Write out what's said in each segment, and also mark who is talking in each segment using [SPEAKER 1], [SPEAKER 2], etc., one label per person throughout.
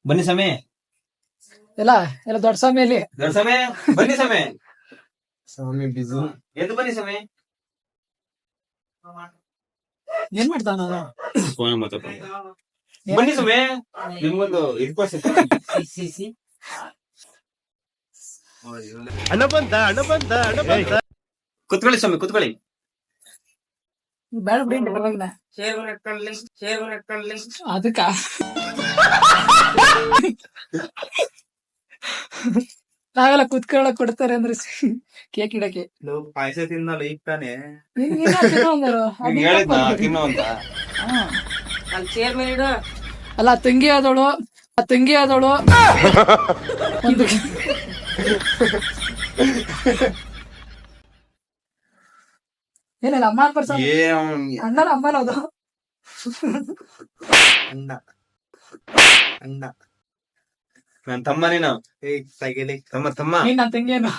[SPEAKER 1] ಬನ್ನಿ ಸಮಯ
[SPEAKER 2] ಎಲ್ಲ ಎಲ್ಲ ದೊಡ್ಡ ಸ್ವಾಮಿಯಲ್ಲಿ
[SPEAKER 1] ದೊಡ್ಡ ಸಮಯ ಬನ್ನಿ ಸಮಯ
[SPEAKER 3] ಸ್ವಾಮಿ ಬಿಸಿ.
[SPEAKER 1] ಎದ್ದು ಬನ್ನಿ ಸಮಯ.
[SPEAKER 2] ಏನ್ ಮಾಡ್ತಾವ ನಾನು
[SPEAKER 1] ಬನ್ನಿ ಸಮಯ. ನಿಮ್ಗೊಂದು ರಿಕ್ವೆಸ್ಟ್ ಕುತ್ಕೊಳ್ಳಿ ಸ್ವಾಮಿ ಕುತ್ಕೊಳ್ಳಿ.
[SPEAKER 2] ಬೇಡ ಬಿಡಿ ಪರವಾಗಿಲ್ಲ ಅದಕ್ಕ ನಾವೆಲ್ಲ ಕುತ್ಕೊಳ್ಳಕ್ ಕೊಡ್ತಾರೆ ಅಂದ್ರೆ ಕೇಕ್ ಇಡಕ್ಕೆ
[SPEAKER 3] ಪಾಯಸ ತಿನ್ನಲ್ಲ ಈಗ ತಾನೆ.
[SPEAKER 1] ತಿನ್ನೋ ಅಂತ
[SPEAKER 2] ಅಲ್ಲ ತಂಗಿ ಆದವಳು ಒಂದು ಏನಿಲ್ಲ ಅಮ್ಮ ಪರ್ಸ ಅಣ್ಣನ ಅಮ್ಮನ ಅದು
[SPEAKER 3] ಅಣ್ಣ ಅಣ್ಣ
[SPEAKER 1] ನನ್ ತಮ್ಮ ನೀನು.
[SPEAKER 3] ತಗಿಲಿ
[SPEAKER 1] ತಮ್ಮ
[SPEAKER 2] ನೀನ್ ನನ್ ತಂಗಿಯೇನು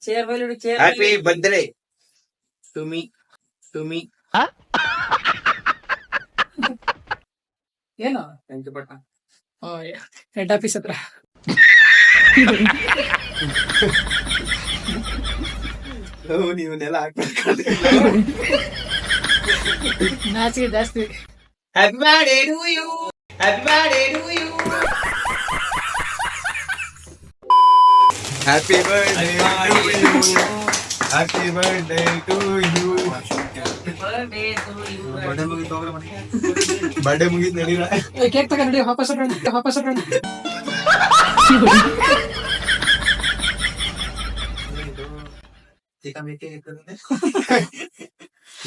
[SPEAKER 1] ಹ್ಯಾಪಿ ಬರ್ತ್ಡೇ
[SPEAKER 3] ಟುಮಿ
[SPEAKER 2] ಏನು
[SPEAKER 3] ಪಟ್ಟ.
[SPEAKER 2] ಹೆಡ್ ಆಫೀಸ್ ಹತ್ರ
[SPEAKER 3] ನೀವನ್ನೆಲ್ಲ
[SPEAKER 2] ನಾಚಿಕೆ ಜಾಸ್ತಿ.
[SPEAKER 1] Happy birthday to you. Happy birthday to you.
[SPEAKER 3] Happy birthday happy birthday to you. Birthday ಮುಗಿದ್ ನಡೀರ.
[SPEAKER 2] ಕೇಕ್ ತಗೊಂಡಿ ವಾಪಸ್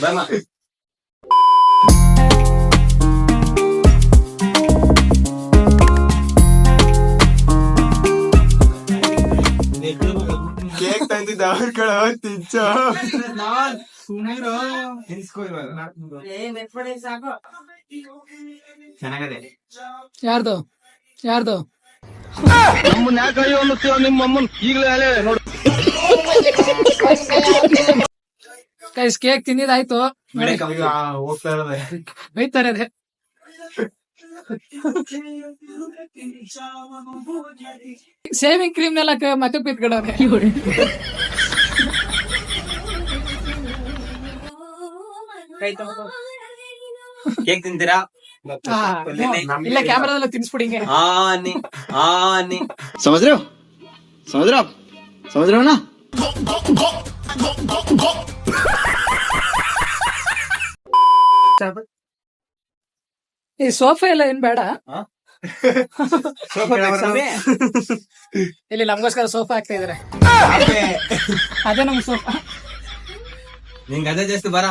[SPEAKER 1] ಬಮ್ಮ
[SPEAKER 3] ಕೇಕ್ ತಂದಿದ್ದ ಅವ್ರ ಕಡೆ ತಿಂಚೋ
[SPEAKER 1] ಚೆನ್ನಾಗದೆ.
[SPEAKER 2] ಯಾರ್ದು
[SPEAKER 4] ನಮ್ಮನ್ನ ಯಾಕೆ ಅಯ್ಯೋ ಅನ್ನುತ್ತೀವ ನಿಮ್ಮ ಅಮ್ಮನ್ ಈಗಲೇ ನೋಡು.
[SPEAKER 2] ಗೈಸ್ ಕೇಕ್ ತಿಂದಿದ್ದಾಯ್ತು.
[SPEAKER 3] ಹೋಗ್ತಾ ಇರೋದೆ
[SPEAKER 2] ಬೈತಾರೆ ಅದೇ ಸೇವಿಂಗ್ ಕ್ರೀಮ್ ನೆಲ್ಲ ಮಕ್ಕ ಬಿತ್ಕಡವ್ರೆ.
[SPEAKER 1] ಕೇಕ್ ತಿಂತೀರಾ?
[SPEAKER 2] ಇಲ್ಲ ಕ್ಯಾಮ್ರಾದಲ್ಲ ತಿನ್ಸ್ಬಿಡಿ ಹಿಂಗೆ.
[SPEAKER 1] ಆನಿ
[SPEAKER 4] समझ रहे हो ना.
[SPEAKER 2] ಈ ಸೋಫಾ ಎಲ್ಲ ಏನ್ ಬೇಡ, ಇಲ್ಲಿ ನಮ್ಗೋಸ್ಕರ ಸೋಫಾ ಹಾಕ್ತಾ ಇದಾರೆ. ಅದೇ ನಮ್ ಸೋಫಾ.
[SPEAKER 1] ನಿಂಗೆ ಅದೇ ಜಾಸ್ತಿ ಬರ.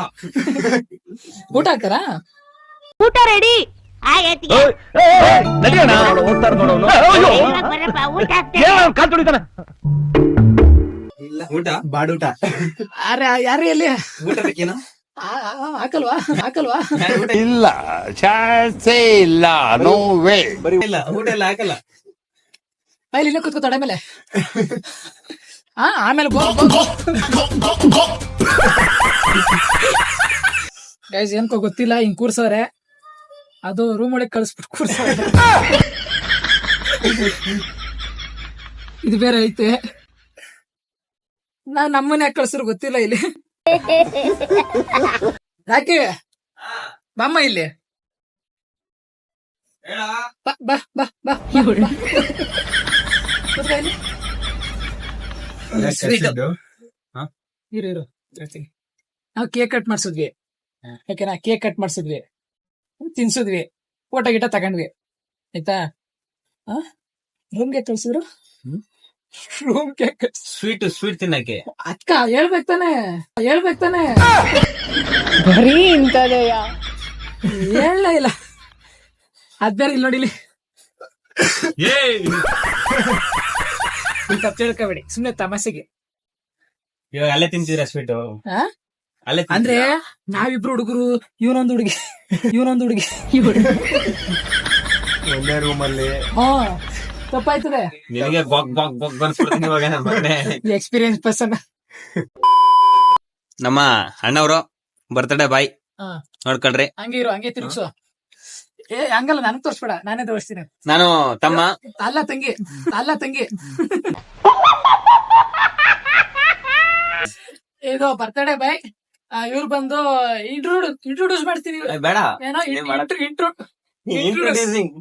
[SPEAKER 2] ಊಟ ಹಾಕ್ತಾರಾ?
[SPEAKER 5] ಊಟ ರೆಡಿ
[SPEAKER 1] ಊಟ
[SPEAKER 3] ಬಾಡೂಟ.
[SPEAKER 2] ಯಾರು ಎಲ್ಲಿ
[SPEAKER 1] ಊಟ ಬೇಕೇನ?
[SPEAKER 2] ಹಾಕಲ್ವಾ
[SPEAKER 4] ಇಲ್ಲ ಚಾನ್ಸೇ ಇಲ್ಲ, ನೋ ವೇ.
[SPEAKER 1] ಇಲ್ಲ ಊಟ ಎಲ್ಲ ಹಾಕಲ್ಲ.
[SPEAKER 2] ಇಲ್ಲಿ ಇಲ್ಲೇ ಕುತ್ಕೋ ತೊಡೆ ಮೇಲೆ. ಆಮೇಲೆ ಗೈಸ್ ಏನ್ಕೋ ಗೊತ್ತಿಲ್ಲ, ಹಿಂಗ್ ಕೂರ್ಸವ್ರೆ. ಅದು ರೂಮ್ ಒಳಗೆ ಕಳಿಸ್ಬಿಟ್ಟು ಕೂರ್ಸವ್ರೆ. ಇದು ಬೇರೆ ಐತೆ. ನಮ್ಮನೆ ಯಾಕೆ ಕಳ್ಸಿದ್ರು ಗೊತ್ತಿಲ್ಲ. ಇಲ್ಲಿ ಯಾಕೆ ಬಾಮ್ಮ ಇಲ್ಲಿ ಬಾ ಇರು ನಾವು ಕೇಕ್ ಕಟ್ ಮಾಡ್ಸಿದ್ವಿ. ಯಾಕೆನಾ ಕೇಕ್ ಕಟ್ ಮಾಡ್ಸಿದ್ವಿ, ತಿನ್ಸಿದ್ವಿ, ಫೋಟೋ ಗಿಟ ತಗೊಂಡ್ವಿ ಆಯ್ತಾ. ರೂಮ್ಗೆ ಕಳ್ಸಿದ್ರು. ರೂಮ್ ಕೇಕ್
[SPEAKER 1] ಸ್ವೀಟ್ ತಿನ್ನಕ್ಕೆ
[SPEAKER 2] ಅಕ್ಕ ಹೇಳ್ಬೇಕ್ ತಾನೆ ಬರೀ ಇಂತದೆಯ ಹೇಳ ಇಲ್ಲ. ಅದ್ಬೇರೆ ಇಲ್ಲಿ ನೋಡಿಲಿ ತಪ್ಪು ತಿಳ್ಕೊಬೇಡಿ, ಸುಮ್ನೆ ತಮಾಷೆಗೆ.
[SPEAKER 1] ಇವಾಗ ಅಲ್ಲೇ ತಿಂತಿದ್ರ ಸ್ವೀಟ್? ಅಲ್ಲೇ
[SPEAKER 2] ಅಂದ್ರೆ ನಾವಿಬ್ರು ಹುಡುಗರು, ಇವನೊಂದು ಹುಡುಗಿ
[SPEAKER 3] ಒಂದೇ ರೂಮಲ್ಲಿ.
[SPEAKER 2] ತಪ್ಪಾಯ್ತದೆ.
[SPEAKER 1] ನಿನಗೆ
[SPEAKER 2] ಎಕ್ಸ್ಪೀರಿಯನ್ಸ್ ಪರ್ಸನ್.
[SPEAKER 1] ನಮ್ಮ ಅಣ್ಣವರು ಬರ್ತ್ಡೇ ಬಾಯ್.
[SPEAKER 2] ಹಾ
[SPEAKER 1] ನೋಡ್ಕೊಳ್ರಿ.
[SPEAKER 2] ಹಂಗೆ ಇರು, ಹಂಗೆ ತಿರುಗ್ಸು. ಏ ಹಂಗಲ್ಲ, ನನಗ್ ತೋರ್ಸ್ಬೇಡ, ನಾನೇ ತೋರಿಸ್ತೀನಿ.
[SPEAKER 1] ನಾನು ತಮ್ಮ.
[SPEAKER 2] ಅಲ್ಲ ತಂಗಿ, ಅಲ್ಲ ತಂಗಿ. ಇದು ಬರ್ತಡೇ ಬಾಯ್. ಇವ್ರು ಬಂದು ಇಂಟ್ರೊಡ್ಯೂಸ್ ಮಾಡ್ತೀನಿ.
[SPEAKER 1] ಬೇಡ
[SPEAKER 2] ಏನೋ
[SPEAKER 1] ಇಂಟ್ರೊಡ್ಯೂಸಿಂಗ್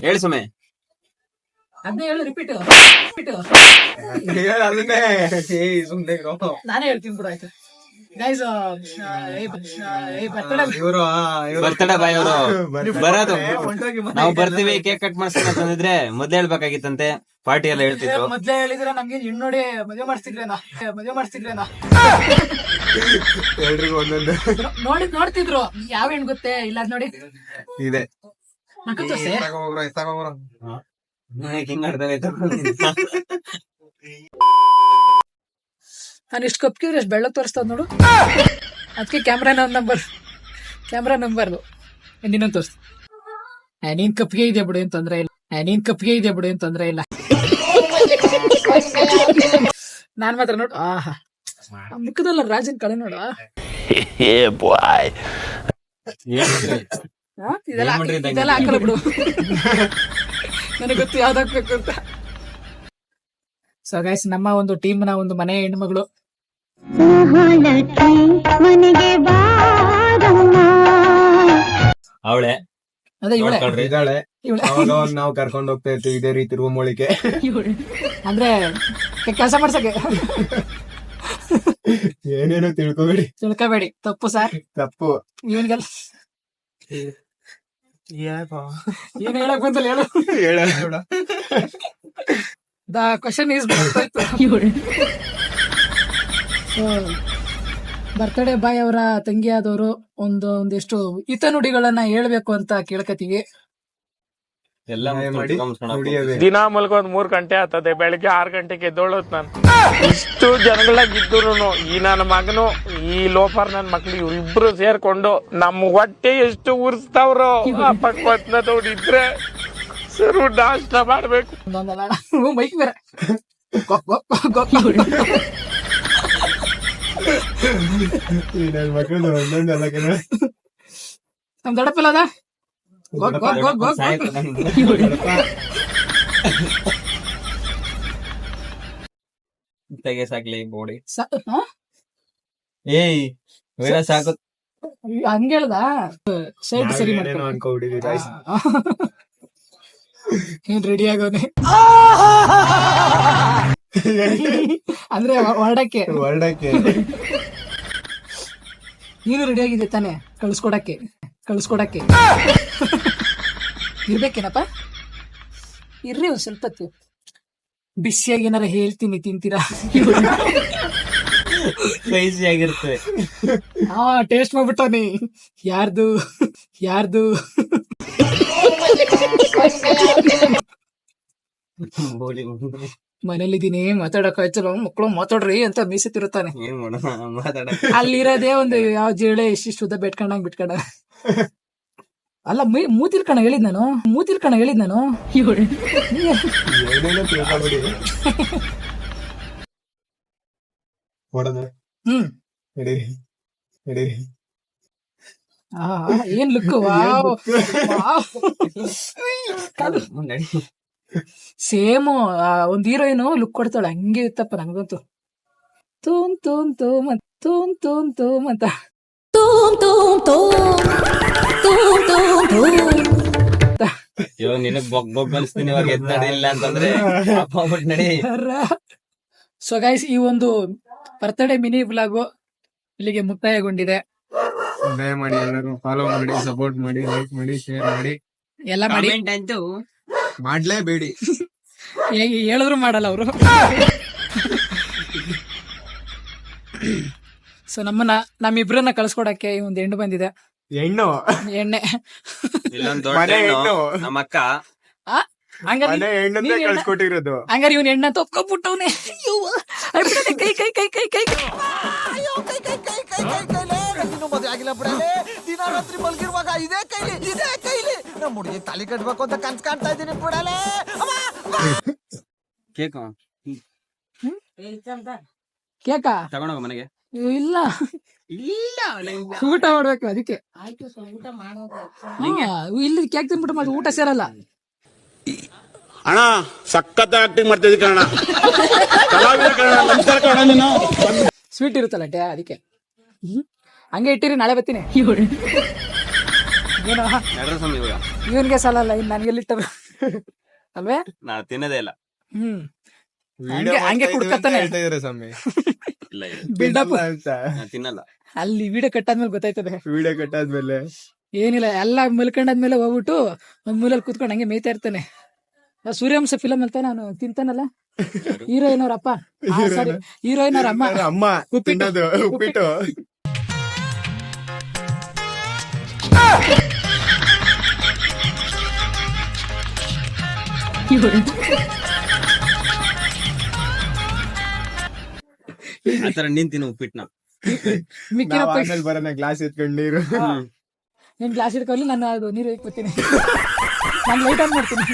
[SPEAKER 1] ಹೇಳಿ ಸುಮ್ಮನೆ.
[SPEAKER 2] ಅದನ್ನೇ ಹೇಳು, ರಿಪೀಟ್.
[SPEAKER 3] ಅದನ್ನೇ ಸುಮ್ನೆ
[SPEAKER 2] ನಾನೇ ಹೇಳ್ತೀನಿ ಬಿಡು, ಆಯ್ತು. ಗೈಸ್,
[SPEAKER 1] ಬರ್ತಡೇ ಬಾಯ್ ಅವರು ಬರೋದು. ನಾವು ಬರ್ತೀವಿ, ಕೇಕ್ ಕಟ್ ಮಾಡ್ಸ್ತೀನಿ ಅಂತಂದಿದ್ರೆ ಮೊದ್ಲೇ ಹೇಳ್ಬೇಕಾಗಿತ್ತಂತೆ. ಪಾರ್ಟಿ ಎಲ್ಲ ಹೇಳ್ತಿದ್ರು.
[SPEAKER 2] ಮೊದ್ಲೇ ಹೇಳಿದ್ರೆ ನಮ್ಗೆ ಹೆಣ್ಣು ನೋಡಿ ಮದುವೆ ಮಾಡಿಸ್ತಿದ್ರೇನಾ.
[SPEAKER 3] ಎಲ್ರಿಗೂ ಒಂದೊಂದು
[SPEAKER 2] ನೋಡ್ತಿದ್ರು. ಯಾವ ಹೆಣ್ಣು ಗೊತ್ತೇ ಇಲ್ಲ, ಅದ್ ನೋಡಿ
[SPEAKER 3] ಇದೆ.
[SPEAKER 1] ಹಿಂಗ್ ಆಡ್ತಾರೆ.
[SPEAKER 2] ನಾನು ಇಷ್ಟು ಕಪ್ಪಿದ್ರೆ ಎಷ್ಟು ಬೆಳ್ಳಗ್ ತೋರಿಸ್ತದ ನೋಡು. ಅದಕ್ಕೆ ಕ್ಯಾಮ್ರಾ ನಂಬರ್ ಇನ್ನೊಂದು ತೋರಿಸ್ತ. ನೀನ್ ಕಪ್ಪಿಗೆ ಇದೆ ಬಿಡು, ಏನ್ ತೊಂದ್ರೆ ಇಲ್ಲ. ನಾನ್ ಮಾತ್ರ ನೋಡು, ಆಹಾ ಮುಖದಲ್ಲ ರಾಜನ್ ಕಳೆ ನೋಡು. ಇದೆಲ್ಲ ಹಾಕಲ್ಲ ಬಿಡು, ನನಗೆ ಗೊತ್ತು ಯಾವ್ದು ಹಾಕ್ಬೇಕು ಅಂತ. ಸೊ ಗೈಸ್, ನಮ್ಮ ಒಂದು ಟೀಮ್ ನ ಒಂದು ಮನೆ ಹೆಣ್ಮಗಳು
[SPEAKER 1] ಅವಳೆ
[SPEAKER 2] ಅದೇ ಇವಳೆ.
[SPEAKER 3] ಇದ್ದಾಳೆ. ಅವಾಗ ನಾವು ಕರ್ಕೊಂಡು ಹೋಗ್ತಾ ಇರ್ತೀವಿ ಇದೇ ರೀತಿ ರೂಮ್ ಒಳಗೆ.
[SPEAKER 2] ಅಂದ್ರೆ ಕೆಲಸ ಮಾಡ್ಸಕ್ಕೆ.
[SPEAKER 3] ಏನೇನೋ
[SPEAKER 2] ತಿಳ್ಕೊಬೇಡಿ, ತಪ್ಪು ಸರ್,
[SPEAKER 3] ತಪ್ಪು.
[SPEAKER 2] ಇವನ್ಗೆಲ್ಲ ಏನ್ ಹೇಳಕ್ ಬಂತಲ್ಲ ಹೇಳು. The question is birthday boy ಅವರ ತಂಗಿಯಾದವರು ಒಂದೆಷ್ಟು ಹಿತನುಡಿಗಳನ್ನ ಹೇಳ್ಬೇಕು ಅಂತ ಕೇಳ್ಕತೀವಿ.
[SPEAKER 1] ಎಲ್ಲ
[SPEAKER 6] ದಿನ ಮಲ್ಕೊಂದ್ 3 ಗಂಟೆ ಆಗ್ತದೆ, ಬೆಳಿಗ್ಗೆ 6 ಗಂಟೆಗೆ ಎದ್ದೋಳತ್ ನಾನು. ಇಷ್ಟು ಜನಗಳಾಗಿದ್ರು ಈ ನನ್ನ ಮಗನು ಈ ಲೋಫರ್ ನನ್ ಮಕ್ಳು ಇವ್ರಿಬ್ರು ಸೇರ್ಕೊಂಡು ನಮ್ಮ ಹೊಟ್ಟೆ ಎಷ್ಟು ಉರ್ಸ್ತಾವ್ರು. ಪಕ್ವತ್ನ ನೋಡಿದ್ರೆ ಸರು ನಾಷ್ಟ ಮಾಡ್ಬೇಕು.
[SPEAKER 2] ಮೈಕ್ ಬೇರೆ
[SPEAKER 3] ಮಕ್ಕಳು ಒಂದೊಂದೆಲ್ಲ
[SPEAKER 2] ನಮ್ ದೊಡ್ಡಪ್ಪಲ್ಲ ಅದ
[SPEAKER 1] ಸಾಕ್ಲಿ ಬೋಡಿ. ಸಾಕು
[SPEAKER 2] ಹಂಗೇಳ್ದ ಸೈಡ್ ಸರಿ
[SPEAKER 3] ಅನ್ಕೋಬಿಟ್ಟಿದೀವಿ.
[SPEAKER 2] ಏನ್ ರೆಡಿ ಆಗೋನೆ ಅಂದ್ರೆ ಹೊರಡಕ್ಕೆ. ನೀನು ರೆಡಿ ಆಗಿದೆ ತಾನೆ ಕಳ್ಸ್ಕೊಡಕ್ಕೆ ಇರ್ಬೇಕೇನಪ್ಪ? ಇರ್ರಿ ಒಂದ್ ಸ್ವಲ್ಪ ಹೊತ್ತು, ಬಿಸಿಯಾಗಿ ಏನಾರ ಹೇಳ್ತೀನಿ, ತಿಂತೀರಾ?
[SPEAKER 1] ಸ್ಪೈಸಿ ಆಗಿರ್ತದೆ.
[SPEAKER 2] ಟೇಸ್ಟ್ ಮಾಡ್ಬಿಟ್ಟವನಿ. ಯಾರ್ದು ಮನೇಲಿದ್ದೀನಿ, ಮಾತಾಡಕ್ ಆಯ್ತಲ್ಲ, ಮಕ್ಕಳು ಮಾತಾಡ್ರಿ ಅಂತ ಮೀಸತಿರುತ್ತಾನೆ. ಅಲ್ಲಿರೋದೇ ಒಂದು ಯಾವ ಜೇಳೆ ಇಷ್ಟಿಷ್ಟು ಉದ್ದ ಬಿಟ್ಕೊಂಡ. ಅಲ್ಲ ಮೂತಿಲ್ಕಣ ಹೇಳಿದ್ ನಾನು. ಏನ್ ಲುಕ್, ಸೇಮ್ ಒಂದ್ ಹೀರೋಯಿನ್ ಲುಕ್ ಕೊಡ್ತಾಳೆ, ಹಂಗೆ ಇತ್ತಪ್ಪ ನಂಗಂತೂ. ತೂಮ್ ಅಂತ
[SPEAKER 1] ನಿನಗ್ ಬೊಗ್ ಅನ್ಸ್ತೀನಿ ಇವಾಗ ಎದ್ದಡಿಲ್ಲ ಅಂತಂದ್ರೆ ನಡಿ.
[SPEAKER 2] ಸೊ ಗೈಸ್, ಈ ಒಂದು ಬರ್ತಡೇ ಮಿನಿ ವ್ಲಾಗು ಇಲ್ಲಿಗೆ ಮುಕ್ತಾಯಗೊಂಡಿದೆ.
[SPEAKER 3] ದಯಮಾಡಿ ಎಲ್ಲರೂ ಫಾಲೋ ಮಾಡಿ, ಸಪೋರ್ಟ್ ಮಾಡಿ, ಲೈಕ್ ಮಾಡಿ, ಶೇರ್ ಮಾಡಿ,
[SPEAKER 2] ಎಲ್ಲ ಮಾಡಿ.
[SPEAKER 1] ಅಂತೂ
[SPEAKER 3] ಮಾಡ್ಲೇಬೇಡಿ.
[SPEAKER 2] ಹೇಳಿದ್ರು ಮಾಡಲ್ಲ ಅವರು. ಸೊ ನಮ್ಮಿಬ್ರನ್ನ ಕಳ್ಸ್ಕೊಡಕ್ಕೆ ಒಂದು ಹೆಣ್ಣು ಬಂದಿದೆ. ಎಣ್ಣೆ
[SPEAKER 1] ನಮ್ಮ ಅಕ್ಕ
[SPEAKER 3] ಕಳ್ಸ್ಕೊಟ್ಟಿರೋದು.
[SPEAKER 2] ಹಂಗಾರೆ ಇವನ್ ಎಣ್ಣೆ ತಪ್ಕೊಬಿಟ್ಟವ್ನೆ.
[SPEAKER 7] ಮದುವೆ ಆಗಿಲ್ಲ ಬಿಡಲೇ, ದಿನ ರಾತ್ರಿ ಮಲ್ಗಿರುವಾಗ ಇದೇ ಕೈಲಿ ನಮ್ಮ ಹುಡುಗಿ ತಾಲಿ ಕಟ್ಬೇಕು ಅಂತ ಕನ್ಸ್ ಕಾಣ್ತಾ ಇದ್ದೀನಿ ಬಿಡಲೇ.
[SPEAKER 2] ಕೇಕ
[SPEAKER 1] ತಗೊಂಡೋಗ ಮನೆಗೆ.
[SPEAKER 2] ಇಲ್ಲ ಊಟ ಮಾಡ್ಬೇಕು ಅದಕ್ಕೆ. ಇಲ್ಲಿ ಕೇಕ್ ತಿನ್ಬಿಟ್ಟು ಮತ್ತೆ ಊಟ ಸೇರಲ್ಲ.
[SPEAKER 4] ಅಣ್ಣ ಸಖತ್ ಆಕ್ಟಿಂಗ್ ಮಾಡ್ತಿದ್ದಿ ಕಣ, ಕಲಾವಿದ ಕಣ, ನಮಸ್ಕಾರ ಕಣ ನೀನು.
[SPEAKER 2] ಸ್ವೀಟ್ ಇರುತ್ತಲ್ಲ ಅದಕ್ಕೆ. ಹಂಗೆ ಇಟ್ಟಿರಿ, ನಾಳೆ ಬರ್ತೀನಿ. ಏನೋ ಇವನ್ಗೆ ಸಾಲಲ್ಲ, ಇನ್ ನನ್ಗೆಲ್ಲಿಟ್ಟರು ಅಲ್ವೇ?
[SPEAKER 1] ನಾ ತಿನ್ನದೇ ಇಲ್ಲ.
[SPEAKER 2] ಹಂಗೆ ಕುಡ್ಕತ್ತಾನೆ
[SPEAKER 3] ಸ್ವಾಮಿ.
[SPEAKER 2] ಬಿಲ್ಡಪ್.
[SPEAKER 1] ನಾ ತಿನ್ನಲ್ಲ.
[SPEAKER 2] ಅಲ್ಲಿ ವಿಡಿಯೋ ಕಟ್ಟಾದ್ಮೇಲೆ ಗೊತ್ತಾಯ್ತದೆ.
[SPEAKER 3] ವಿಡಿಯೋ ಕಟ್ಟಾದ್ಮೇಲೆ
[SPEAKER 2] ಏನಿಲ್ಲ, ಎಲ್ಲ ಮಲ್ಕೊಂಡಾದ್ಮೇಲೆ ಹೋಗ್ಬಿಟ್ಟು ಒಂದ್ ಮೂಲೆಯಲ್ಲಿ ಕೂತ್ಕೊಂಡು ಹಂಗೆ ಮೇಯ್ತಾ ಇರ್ತಾನೆ. ಸೂರ್ಯವಂಶ ಫಿಲಮ್ ಅಂತ ನಾನು ತಿಂತಾನಲ್ಲ, ಹೀರೋಯಿನ್ ಅವ್ರ ಅಪ್ಪ, ಸಾರಿ ಹೀರೋಯಿನ್ ಅವ್ರ
[SPEAKER 3] ಅಮ್ಮ ತಿನ್ನೋದು ಉಪ್ಪಿಟ್ಟು.
[SPEAKER 1] ಆತರ ನೀನ್ ತಿನ್ನು ಉಪ್ಪಿಟ್ನ.
[SPEAKER 3] ಬರೋಣ ಗ್ಲಾಸ್ ಎತ್ಕೊಂಡು ನೀರು.
[SPEAKER 2] ನೀನ್ ಗ್ಲಾಸ್ ಇಟ್ಕೊಳ್ಳಿ, ನಾನು ಅದು ನೀರು ಬರ್ತೀನಿ. ನಾನು ಲೈಟ್ ಆನ್ ಮಾಡ್ತೀನಿ.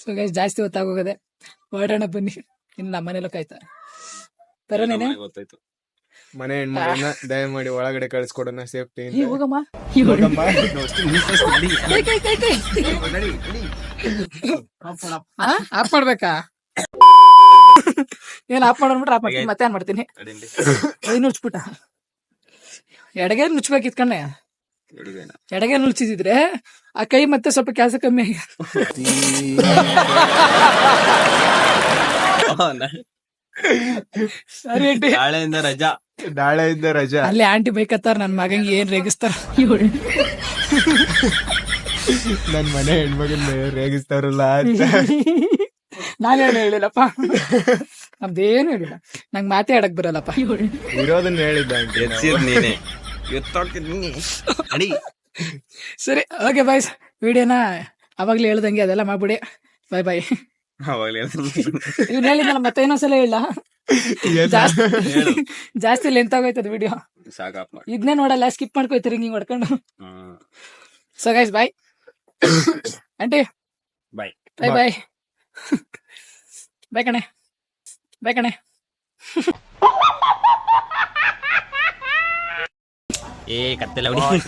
[SPEAKER 2] ಸೊ ಗೈಸ್, ಜಾಸ್ತಿ ಹೊತ್ತಾಗೋಗದೆ, ಹೊರಡೋಣ ಬನ್ನಿ. ಇನ್ನು ನಮ್ಮ ಮನೇಲಿ ಕಾಯ್ತಾ ತರೋನೇನೆ.
[SPEAKER 1] ಗೊತ್ತಾಯ್ತು.
[SPEAKER 3] ಮನೆ ಹೆಣ್ಮಗಳನ್ನ ದಯಮಾಡಿ ಒಳಗಡೆ ಕಳ್ಸ್ಕೊಡೋಣ ಸೇಫ್ಟಿ.
[SPEAKER 2] ಹೋಗಮ್ಮ. ಆಫ್ ಮಾಡ್ಬೇಕಾ? ಏನ್ ಆಫ್ ಮಾಡ್ಬಿಟ್ರೆ ಆಫ್ ಮಾಡ್ತೀನಿ, ಮತ್ತೆ ಏನ್ ಮಾಡ್ತೀನಿ? ನುಚ್ಬಿಟ್ಟ ಎಡಗೆ ನುಚ್ಬೇಕಿತ್ ಕಣ್ಣೆ. ಎಡಗೆ ನುಚ್ಚಿದ್ರೆ ಆ ಕೈ ಮತ್ತೆ ಸ್ವಲ್ಪ ಕೆಲಸ ಕಮ್ಮಿ ಆಗಿ. ಸರಿ ಆಂಟಿ,
[SPEAKER 1] ನಾಳೆಯಿಂದ ರಜಾ.
[SPEAKER 3] ನಾಳೆಯಿಂದ ರಜಾ.
[SPEAKER 2] ಅಲ್ಲಿ ಆಂಟಿ ಬೈಕತ್ತಾರ, ನನ್ ಮಗಂಗೆ ಏನ್ ರೇಗಿಸ್ತಾರ.
[SPEAKER 3] ನನ್ ಮನೆ ಹೆಣ್ಮಗನ್ ರೇಗಿಸ್ತಾರಲ್ಲ ಅಂತ
[SPEAKER 2] ನಾನೇನು ಹೇಳಿಲ್ಲಪ್ಪ, ನಮ್ದೇನು ಹೇಳಿಲ್ಲ. ನಂಗ್ ಮಾತೇ ಆಡಕ್ ಬರಲ್ಲಪ್ಪ.
[SPEAKER 3] ಇರೋದನ್ನ ಹೇಳಿದ್ದ
[SPEAKER 1] ನೀನೆ.
[SPEAKER 2] ಸರಿ, ಓಕೆ ಬಾಯ್ಸ್, ವಿಡಿಯೋನ ಅವಾಗ್ಲೇ ಹೇಳ್ದಂಗೆ ಅದೆಲ್ಲ ಮಾಡ್ಬಿಡಿ. ಬಾಯ್ ಬಾಯ್. ಇವ್ನು ಹೇಳಿದ್ನಲ್ಲ, ಮತ್ತೆ ಇನ್ನೊಂದ್ಸಲ ಹೇಳ. ಜಾಸ್ತಿ ಲೆಂತ್ ಆಗೋಯ್ತದ ವಿಡಿಯೋ, ಇದನ್ನೇ ನೋಡಲ್ಲ, ಸ್ಕಿಪ್ ಮಾಡ್ಕೋಯ್ತೀರಿ ಹಿಂಗ್ ಹೊಡ್ಕೊಂಡು. So guys, bye aunty.
[SPEAKER 1] Bye
[SPEAKER 2] bye bye. Bye ಕಣೆ, ಬಾಯ್ ಕಣೆ.
[SPEAKER 1] ಕತ್ತೆಲ್ಲ
[SPEAKER 2] ಬಾಯ್.